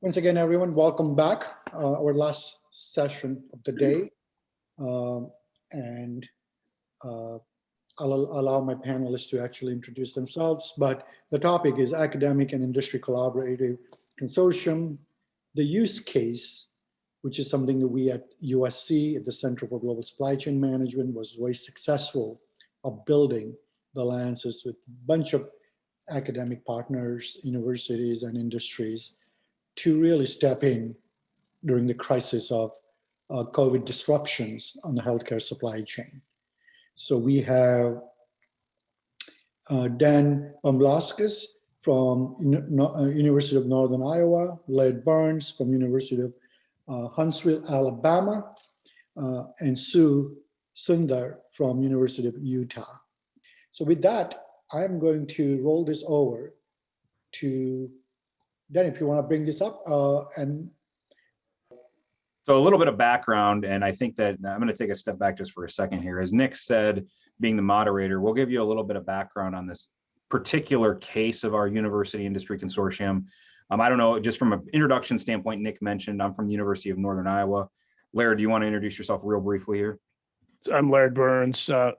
Once again, everyone, welcome back. Our last session of the day. And I'll allow my panelists to actually introduce themselves, but the topic is Academic and Industry Collaborative Consortium. The use case, which is something that we at USC, at the Center for Global Supply Chain Management, was very successful of building the alliances with a bunch of academic partners, universities, and industries to really step in during the crisis of COVID disruptions on the healthcare supply chain. So we have Dan Bumblauskas from University of Northern Iowa, Laird from University of Huntsville, Alabama, and Sundar from University of Utah. So with that, I'm going to roll this over to Dan, if you want to bring this up. So a little bit of background, and I think that I'm going to take a step back just for a second here. As Nick said, being the moderator, we'll give you a little bit of background on this particular case of our University Industry Consortium. I don't know, just from an introduction standpoint, Nick mentioned I'm from the University of Northern Iowa. Laird, do you want to introduce yourself real briefly here? I'm Laird,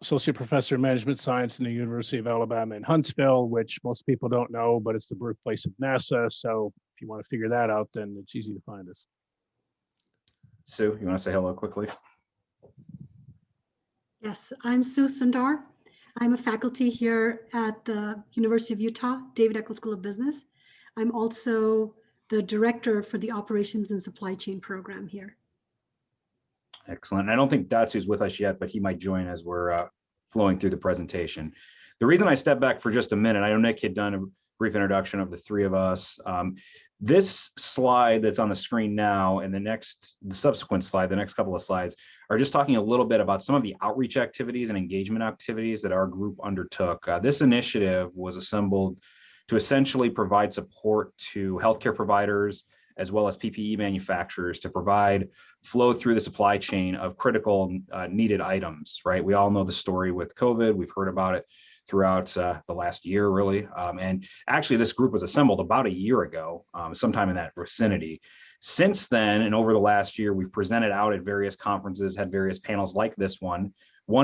Associate Professor of Management Science in the University of Alabama in Huntsville, which most people don't know, but it's the birthplace of NASA. So if you want to figure that out, then it's easy to find us. Sue, you want to say hello quickly? Yes, I'm Sue Sundar. I'm a faculty here at the University of Utah, David Eccles School of Business. I'm also the director for the Operations and Supply Chain program here. Excellent. I don't think Datsu's with us yet, but he might join as we're flowing through the presentation. The reason I step back for just a minute, I know Nick had done a brief introduction of the three of us. This slide that's on the screen now and the subsequent slide, the next couple of slides, are just talking a little bit about some of the outreach activities and engagement activities that our group undertook. This initiative was assembled to essentially provide support to healthcare providers as well as PPE manufacturers to provide flow through the supply chain of critical needed items, right? We all know the story with COVID. We've heard about it throughout the last year, really. And actually, this group was assembled about a year ago, sometime in that vicinity. Since then, and over the last year, we've presented out at various conferences, had various panels like this one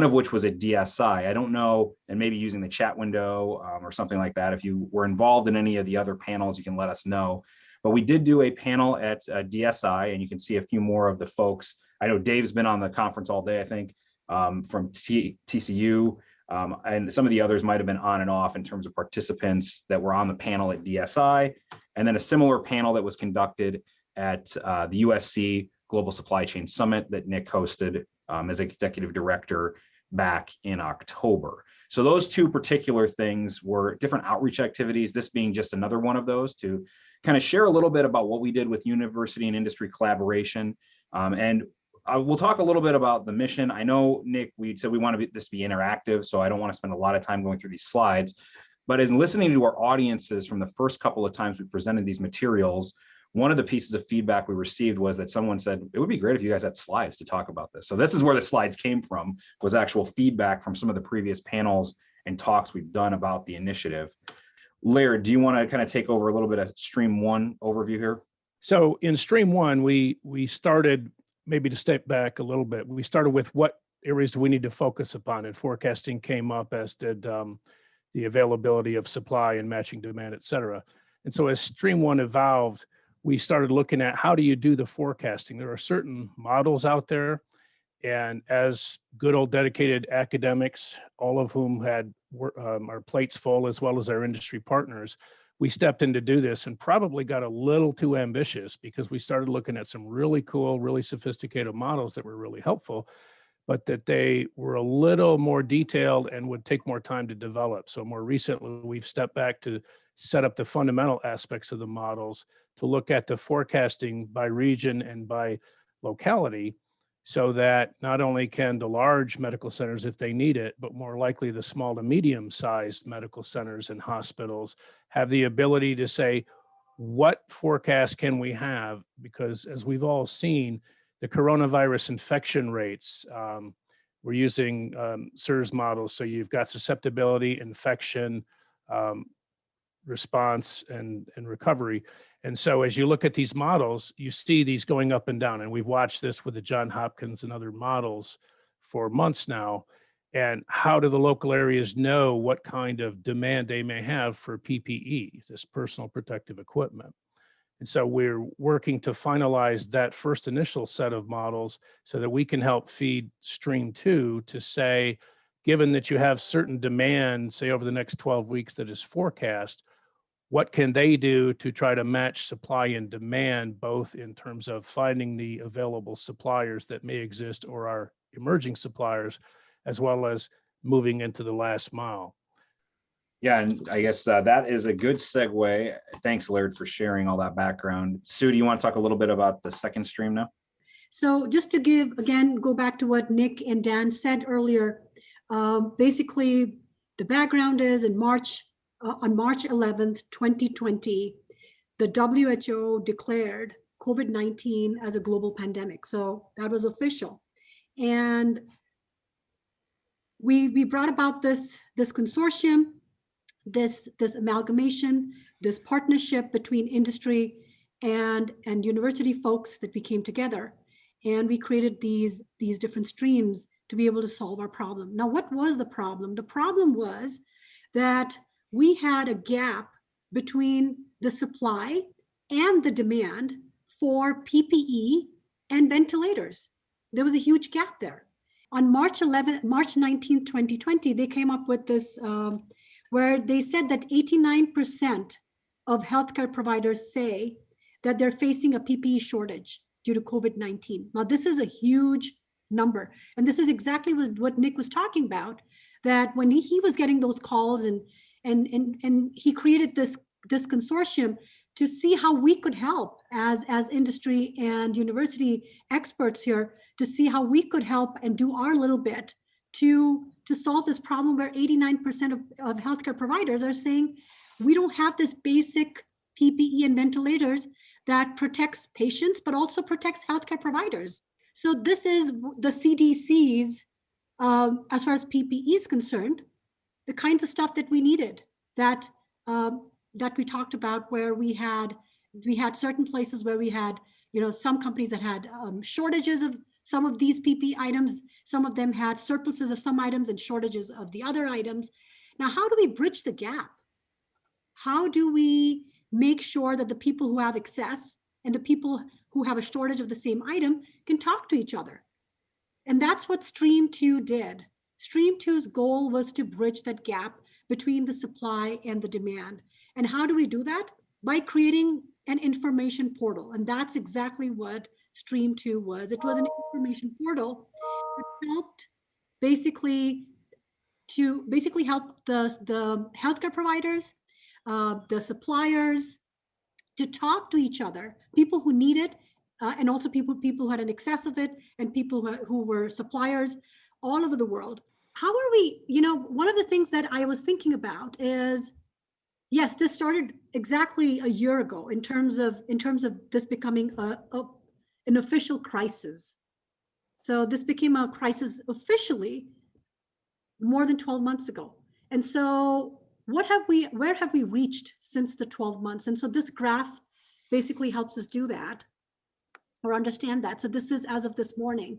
of which was at DSI. I don't know, and maybe using the chat window or something like that. If you were involved in any of the other panels, you can let us know. But we did do a panel at DSI, and you can see a few more of the folks. I know Dave's been on the conference all day, I think, from TCU, and some of the others might have been on and off in terms of participants that were on the panel at DSI, and then a similar panel that was conducted at the USC Global Supply Chain Summit that Nick hosted as executive director back in October. So those two particular things were different outreach activities, this being just another one of those to kind of share a little bit about what we did with university and industry collaboration. And we'll talk a little bit about the mission. I know, Nick, we said we want this to be interactive, so I don't want to spend a lot of time going through these slides. But in listening to our audiences from the first couple of times we presented these materials, one of the pieces of feedback we received was that someone said, it would be great if you guys had slides to talk about this. So this is where the slides came from, was actual feedback from some of the previous panels and talks we've done about the initiative. Laird, do you want to kind of take over a little bit of Stream 1 overview here? So in Stream 1, we started, maybe to step back a little bit, we started with what areas do we need to focus upon, and forecasting came up, as did the availability of supply and matching demand, et cetera. And so as Stream 1 evolved, we started looking at how do you do the forecasting. There are certain models out there, and as good old dedicated academics, all of whom had our plates full, as well as our industry partners, we stepped in to do this and probably got a little too ambitious because we started looking at some really cool, really sophisticated models that were really helpful, but that they were a little more detailed and would take more time to develop. So more recently, we've stepped back to set up the fundamental aspects of the models to look at the forecasting by region and by locality, so that not only can the large medical centers, if they need it, but more likely the small to medium-sized medical centers and hospitals have the ability to say, what forecast can we have? Because as we've all seen, the coronavirus infection rates, we're using SIRS models, so you've got susceptibility, infection, response and recovery. And so as you look at these models, you see these going up and down. And we've watched this with the Johns Hopkins and other models for months now. And how do the local areas know what kind of demand they may have for PPE, this personal protective equipment? And so we're working to finalize that first initial set of models so that we can help feed Stream 2 to say, given that you have certain demand, say over the next 12 weeks that is forecast, what can they do to try to match supply and demand, both in terms of finding the available suppliers that may exist or are emerging suppliers, as well as moving into the last mile. Yeah, and I guess that is a good segue. Thanks, Laird, for sharing all that background. Sue, do you want to talk a little bit about the second stream now? So just to give, again, go back to what Nick and Dan said earlier, basically the background is on March 11th, 2020, the WHO declared COVID-19 as a global pandemic. So that was official. And we brought about this consortium, this amalgamation, this partnership between industry and university folks that we came together. And we created these different streams to be able to solve our problem. Now, what was the problem? The problem was that we had a gap between the supply and the demand for PPE and ventilators. There was a huge gap there. On March 19th, 2020, they came up with this where they said that 89% of healthcare providers say that they're facing a PPE shortage due to COVID-19. Now, this is a huge number. And this is exactly what Nick was talking about, that when he was getting those calls and he created this consortium to see how we could help as industry and university experts here, to see how we could help and do our little bit to solve this problem where 89% of healthcare providers are saying we don't have this basic PPE and ventilators that protects patients, but also protects healthcare providers. So this is the CDC's, as far as PPE is concerned, the kinds of stuff that we needed, that we talked about, where we had certain places where we had, some companies that had shortages of some of these PPE items. Some of them had surpluses of some items and shortages of the other items. Now, how do we bridge the gap? How do we make sure that the people who have excess and the people who have a shortage of the same item can talk to each other? And that's what Stream 2 did. Stream 2's goal was to bridge that gap between the supply and the demand. And how do we do that? By creating an information portal. And that's exactly what Stream 2 was. It was an information portal that helped basically help the healthcare providers, the suppliers, to talk to each other, people who need it, and also people who had an excess of it, and people who were suppliers all over the world. How are we, one of the things that I was thinking about is, yes, this started exactly a year ago in terms of this becoming an official crisis. So this became a crisis officially more than 12 months ago. And so where have we reached since the 12 months? And so this graph basically helps us do that or understand that. So this is, as of this morning,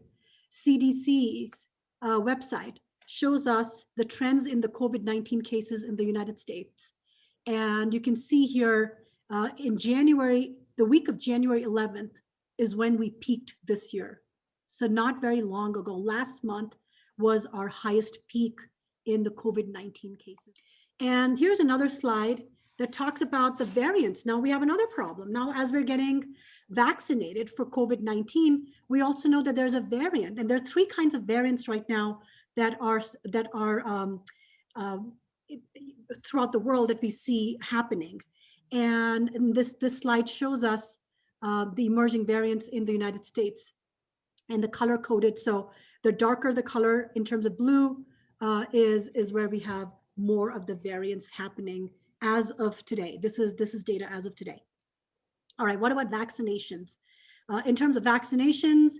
CDC's website shows us the trends in the COVID-19 cases in the United States. And you can see here in January, the week of January 11th is when we peaked this year. So not very long ago, last month was our highest peak in the COVID-19 cases. And here's another slide that talks about the variants. Now we have another problem. Now, as we're getting vaccinated for COVID-19, we also know that there's a variant, and there are three kinds of variants right now that are throughout the world that we see happening. And this slide shows us the emerging variants in the United States and the color coded. So the darker the color in terms of blue is where we have more of the variants happening as of today. This is data as of today. All right, what about vaccinations? In terms of vaccinations,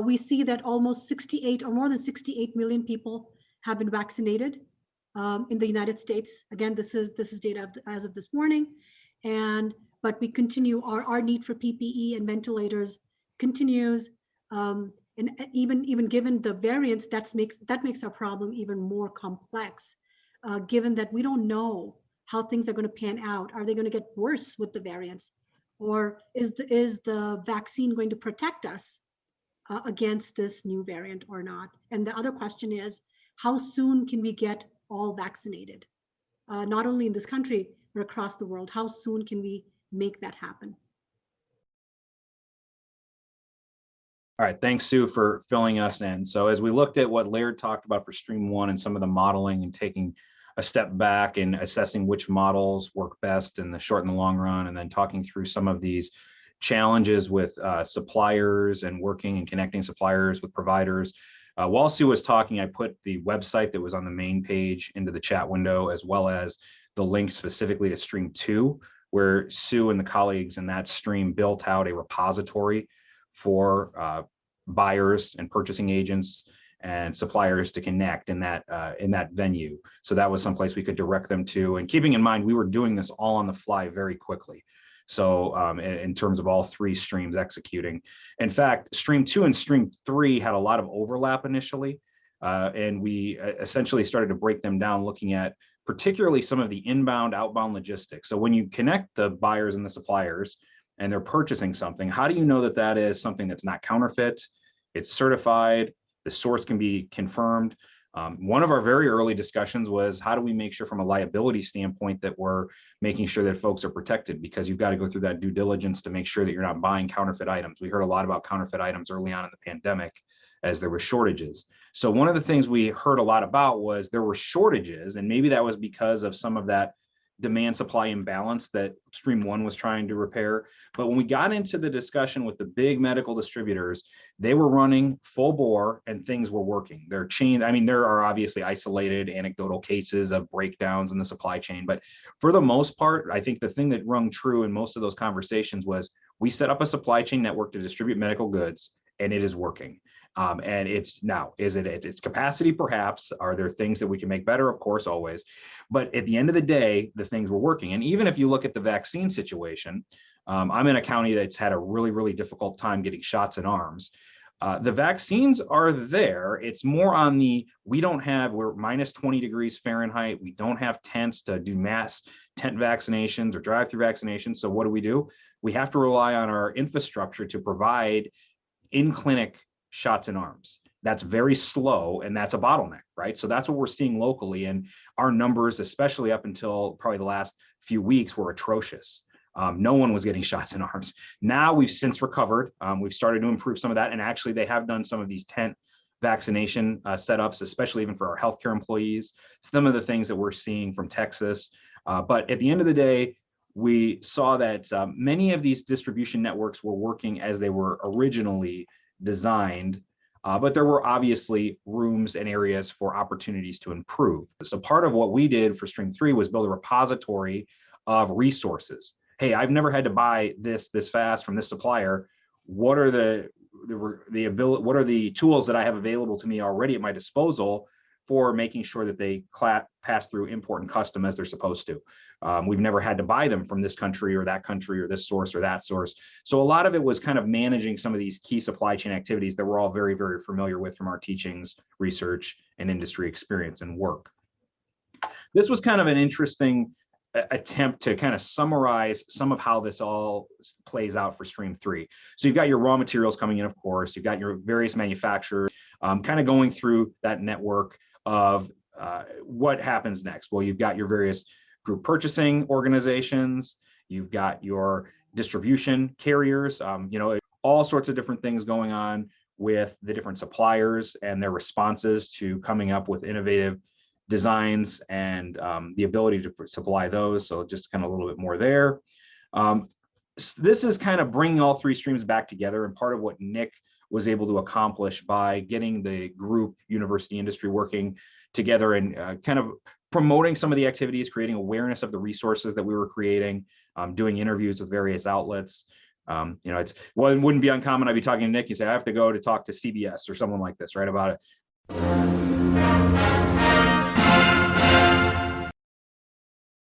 we see that almost 68 or more than 68 million people have been vaccinated. in the United States. Again, this is data as of this morning, but we continue our need for PPE and ventilators continues, and even given the variants, that makes our problem even more complex, given that we don't know how things are going to pan out. Are they going to get worse with the variants, or is the vaccine going to protect us against this new variant or not? And the other question is, how soon can we get all vaccinated? Not only in this country, but across the world. How soon can we make that happen? All right, thanks, Sue, for filling us in. So as we looked at what Laird talked about for Stream 1 and some of the modeling and taking a step back and assessing which models work best in the short and the long run, and then talking through some of these challenges with suppliers and working and connecting suppliers with providers. While Sue was talking, I put the website that was on the main page into the chat window, as well as the link specifically to Stream 2, where Sue and the colleagues in that stream built out a repository for buyers and purchasing agents and suppliers to connect in that venue. So that was someplace we could direct them to. And keeping in mind, we were doing this all on the fly very quickly. So in terms of all three streams executing. In fact, Stream 2 and Stream 3 had a lot of overlap initially. And we essentially started to break them down, looking at particularly some of the inbound, outbound logistics. So when you connect the buyers and the suppliers and they're purchasing something, how do you know that that is something that's not counterfeit, it's certified, the source can be confirmed? One of our very early discussions was, how do we make sure from a liability standpoint that we're making sure that folks are protected? Because you've got to go through that due diligence to make sure that you're not buying counterfeit items. We heard a lot about counterfeit items early on in the pandemic as there were shortages. So one of the things we heard a lot about was there were shortages, and maybe that was because of some of that demand supply imbalance that Stream 1 was trying to repair. But when we got into the discussion with the big medical distributors, they were running full bore and things were working. Their chain, I mean, there are obviously isolated anecdotal cases of breakdowns in the supply chain, but for the most part, I think the thing that rung true in most of those conversations was, we set up a supply chain network to distribute medical goods and it is working. And it's now, is it at its capacity? Perhaps. Are there things that we can make better? Of course, always. But at the end of the day, the things were working. And even if you look at the vaccine situation, I'm in a county that's had a really, really difficult time getting shots in arms. The vaccines are there. It's more on the, we're minus 20 degrees Fahrenheit. We don't have tents to do mass tent vaccinations or drive-through vaccinations. So what do? We have to rely on our infrastructure to provide in-clinic shots in arms. That's very slow, and that's a bottleneck, right? So that's what we're seeing locally, and our numbers, especially up until probably the last few weeks, were atrocious. No one was getting shots in arms. Now we've since recovered. We've started to improve some of that, and actually they have done some of these tent vaccination setups, especially even for our healthcare employees. Some of the things that we're seeing from Texas. But at the end of the day, we saw that many of these distribution networks were working as they were originally designed, but there were obviously rooms and areas for opportunities to improve. So part of what we did for Stream 3 was build a repository of resources. Hey, I've never had to buy this fast from this supplier. What are what are the tools that I have available to me already at my disposal for making sure that they pass through import and custom as they're supposed to? We've never had to buy them from this country or that country or this source or that source. So a lot of it was kind of managing some of these key supply chain activities that we're all very, very familiar with from our teachings, research, and industry experience and work. This was kind of an interesting attempt to kind of summarize some of how this all plays out for Stream 3. So you've got your raw materials coming in, of course, you've got your various manufacturers, kind of going through that network of what happens next. Well, you've got your various group purchasing organizations, you've got your distribution carriers, all sorts of different things going on with the different suppliers and their responses to coming up with innovative designs and the ability to supply those. So just kind of a little bit more there. This is kind of bringing all three streams back together, and part of what Nick was able to accomplish by getting the group university industry working together and kind of promoting some of the activities, creating awareness of the resources that we were creating, doing interviews with various outlets. It wouldn't be uncommon. I'd be talking to Nick, you say, I have to go to talk to CBS or someone like this, right, about it.